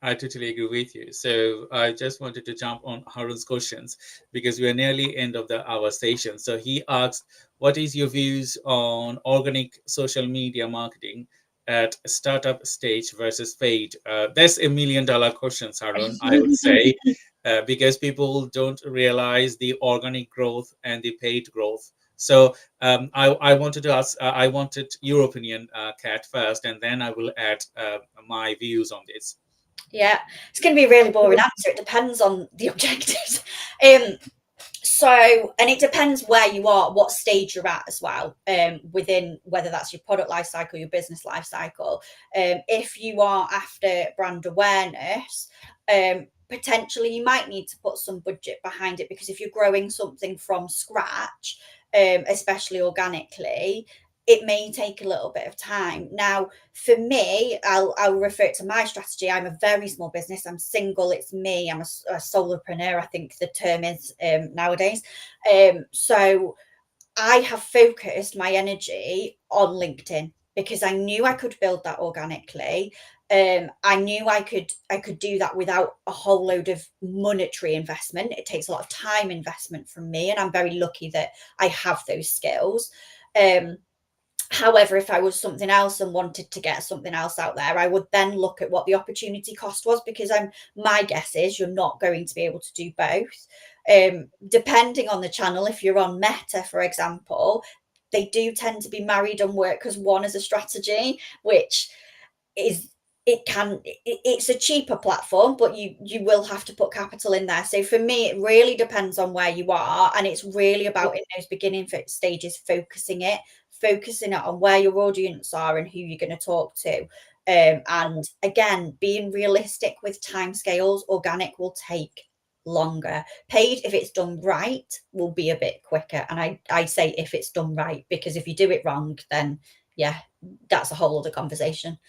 I totally agree with you. So I just wanted to jump on Harun's questions because we are nearly end of our session. So he asked, "What is your views on organic social media marketing at startup stage versus paid?" That's $1 million question, Harun. I would say. because people don't realize the organic growth and the paid growth. So I wanted to ask, I wanted your opinion, Kat, first, and then I will add my views on this. Yeah, it's going to be a really boring answer. It depends on the objectives. Um, So, and it depends where you are, what stage you're at as well, within whether that's your product life cycle, your business life cycle. If you are after brand awareness, potentially you might need to put some budget behind it, because if you're growing something from scratch, especially organically, it may take a little bit of time. Now, for me, I'll refer to my strategy. I'm a very small business. I'm single. It's me. I'm a solopreneur, I think the term is nowadays. So I have focused my energy on LinkedIn because I knew I could build that organically. I knew I could do that without a whole load of monetary investment. It takes a lot of time investment from me, and I'm very lucky that I have those skills. Um, However, if I was something else and wanted to get something else out there, I would then look at what the opportunity cost was, because my guess is you're not going to be able to do both. Depending on the channel, if you're on Meta, for example, they do tend to be married and work as one as a strategy, which is it's a cheaper platform, but you will have to put capital in there. So for me, it really depends on where you are, and it's really about in those beginning stages focusing it on where your audience are and who you're going to talk to. And again, being realistic with timescales. Organic will take longer. Paid, if it's done right, will be a bit quicker. And I say if it's done right, because if you do it wrong, then yeah, that's a whole other conversation.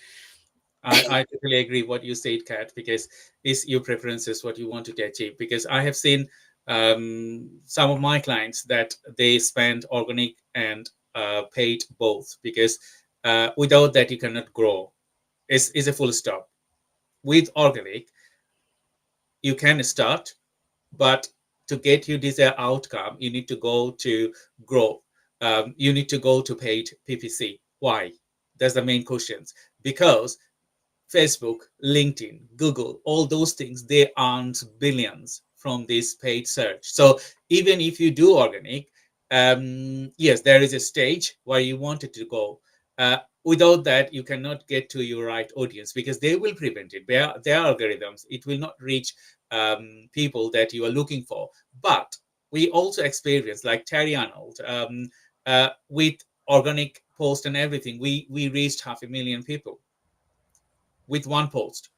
I totally agree what you said, Kat, because it's your preferences, what you want to achieve. Because I have seen some of my clients that they spend organic and paid both, because without that you cannot grow. Is a full stop. With organic, you can start, but to get your desired outcome, you need to go to grow. You need to go to paid PPC. Why? That's the main questions. Because Facebook, LinkedIn, Google, all those things, they earn billions from this paid search. So even if you do organic, yes, there is a stage where you want it to go. Without that, you cannot get to your right audience, because they will prevent it. Their algorithms, it will not reach people that you are looking for. But we also experience, like Terry Arnold, with organic post and everything, we reached 500,000 people with one post.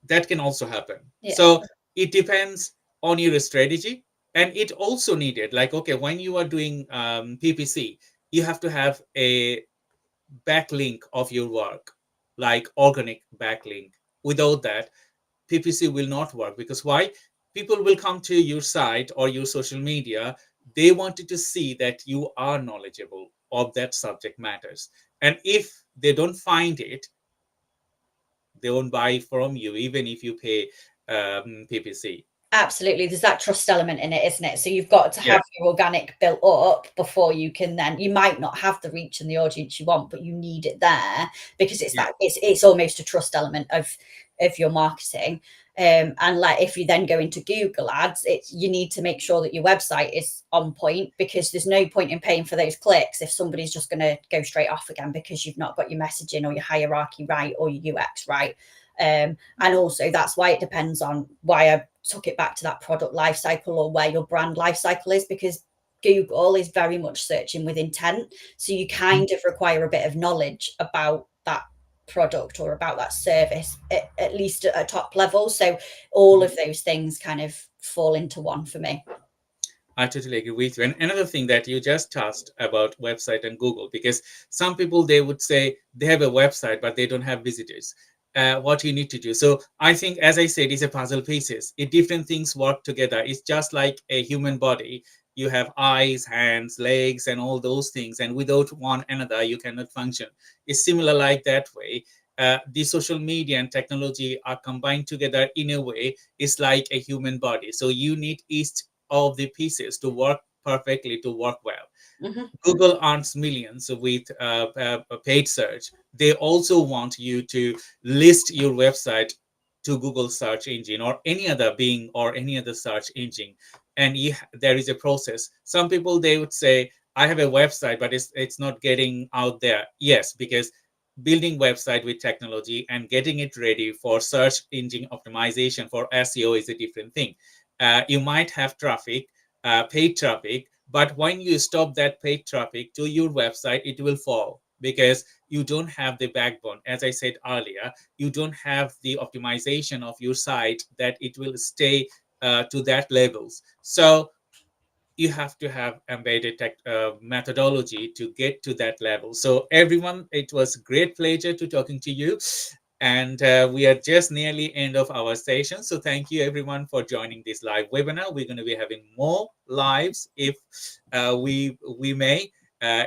That can also happen. Yeah, So it depends on your strategy. And it also needed, like, okay, when you are doing PPC, you have to have a backlink of your work, like organic backlink. Without that, PPC will not work. Because why? People will come to your site or your social media. They wanted to see that you are knowledgeable of that subject matters. And if they don't find it, they won't buy from you, even if you pay PPC. absolutely. There's that trust element in it, isn't it? So you've got to Yeah, have your organic built up before you can then, you might not have the reach and the audience you want, but you need it there, because it's yeah, that it's almost a trust element of your marketing. And like if you then go into Google ads, it's you need to make sure that your website is on point, because there's no point in paying for those clicks if somebody's just going to go straight off again because you've not got your messaging or your hierarchy right or your UX right. And also that's why it depends on why I took it back to that product life cycle, or where your brand life cycle is, because Google is very much searching with intent. So you kind of require a bit of knowledge about that product or about that service, at least at a top level. So all of those things kind of fall into one for me. I totally agree with you. And another thing that you just touched about website and Google, because some people, they would say they have a website, but they don't have visitors. What you need to do. So I think, as I said, it's a puzzle pieces. If different things work together, it's just like a human body. You have eyes, hands, legs, and all those things. And without one another, you cannot function. It's similar like that way. The social media and technology are combined together in a way. It's like a human body. So you need each of the pieces to work perfectly, to work well. Mm-hmm. Google earns millions with paid search. They also want you to list your website to Google search engine or any other Bing or any other search engine, and there is a process. Some people, they would say, I have a website, but it's not getting out there. Yes, because building website with technology and getting it ready for search engine optimization for SEO is a different thing. You might have traffic, paid traffic, but when you stop that paid traffic to your website, it will fall because you don't have the backbone. As I said earlier, you don't have the optimization of your site that it will stay to that levels. So you have to have embedded methodology to get to that level. So everyone, it was great pleasure to talking to you, and we are just nearly end of our session. So thank you everyone for joining this live webinar. We're going to be having more lives if we may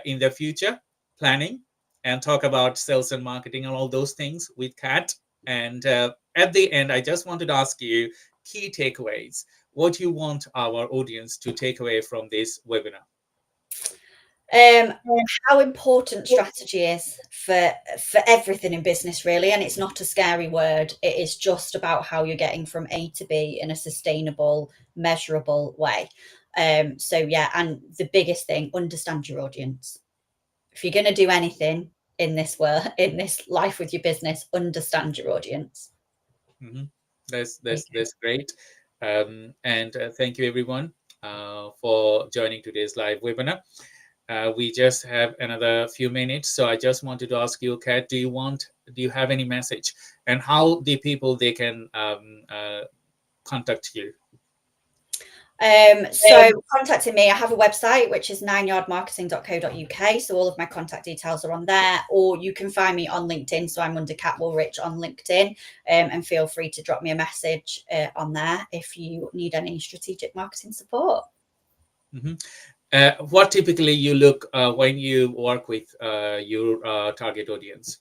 in the future, planning and talk about sales and marketing and all those things with Kat. And at the end, I just wanted to ask you key takeaways, what you want our audience to take away from this webinar. How important strategy is for everything in business, really, and it's not a scary word. It is just about how you're getting from A to B in a sustainable, measurable way. So yeah, and the biggest thing, understand your audience. If you're going to do anything in this world, in this life with your business, understand your audience. Mm-hmm. That's great. And thank you everyone for joining today's live webinar. We just have another few minutes, so I just wanted to ask you, Kat, do you have any message, and how the people they can contact you? So contacting me, I have a website which is 9yardmarketing.co.uk. So all of my contact details are on there, or you can find me on LinkedIn. So I'm under Kat Woolrich on LinkedIn, and feel free to drop me a message on there if you need any strategic marketing support. Mm-hmm. What typically you look when you work with your target audience?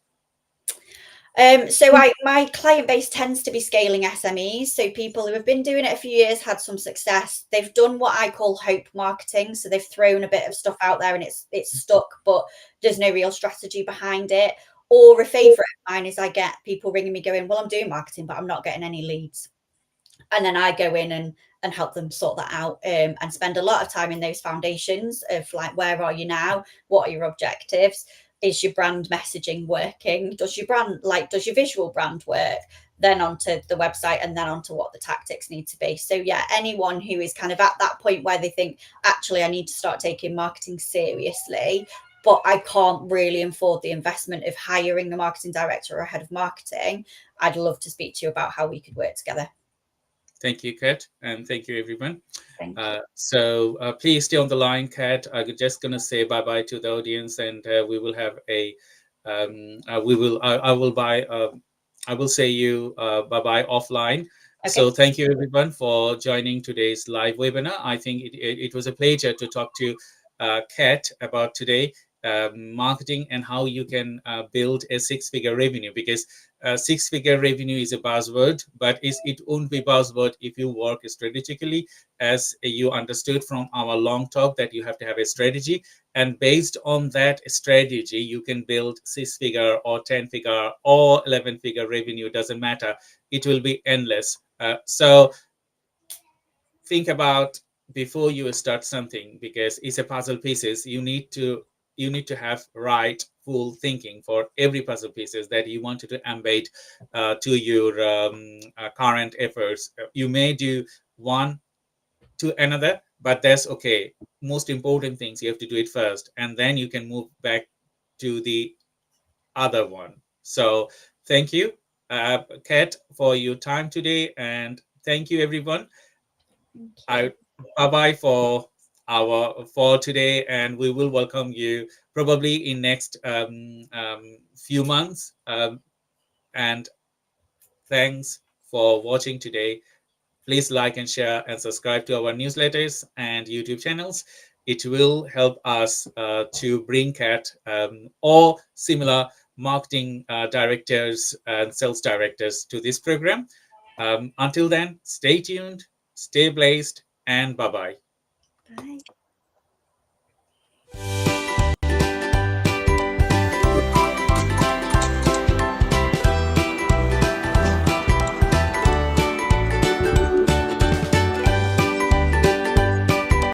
So my client base tends to be scaling SMEs. So people who have been doing it a few years, had some success. They've done what I call hope marketing. So they've thrown a bit of stuff out there and it's stuck, but there's no real strategy behind it. Or a favorite of mine is I get people ringing me going, well, I'm doing marketing, but I'm not getting any leads. And then I go in and help them sort that out, and spend a lot of time in those foundations of like, where are you now? What are your objectives? Is your brand messaging working? Does your visual brand work? Then onto the website, and then onto what the tactics need to be. So yeah, anyone who is kind of at that point where they think, actually, I need to start taking marketing seriously, but I can't really afford the investment of hiring a marketing director or a head of marketing, I'd love to speak to you about how we could work together. Thank you, Kat, and thank you, everyone. Thank you. So please stay on the line, Kat. I'm just gonna say bye bye to the audience, and we will have a we will I will buy I will say you bye bye offline. Okay. So thank you everyone for joining today's live webinar. I think it was a pleasure to talk to Kat about today marketing and how you can build a six-figure revenue, because six-figure revenue is a buzzword, but it won't be buzzword if you work strategically, as you understood from our long talk that you have to have a strategy, and based on that strategy you can build six-figure or 10-figure or 11-figure revenue. Doesn't matter, it will be endless. So think about before you start something, because it's a puzzle pieces. You need to have right full thinking for every puzzle pieces that you wanted to embed to your current efforts. You may do one to another, but that's okay. Most important things, you have to do it first, and then you can move back to the other one. So thank you, Kat, for your time today, and thank you everyone. I Bye bye for today, and we will welcome you probably in next few months. And thanks for watching today. Please like and share and subscribe to our newsletters and YouTube channels. It will help us to bring Kat or similar marketing directors and sales directors to this program. Until then, stay tuned, stay blessed, and bye bye. Bye.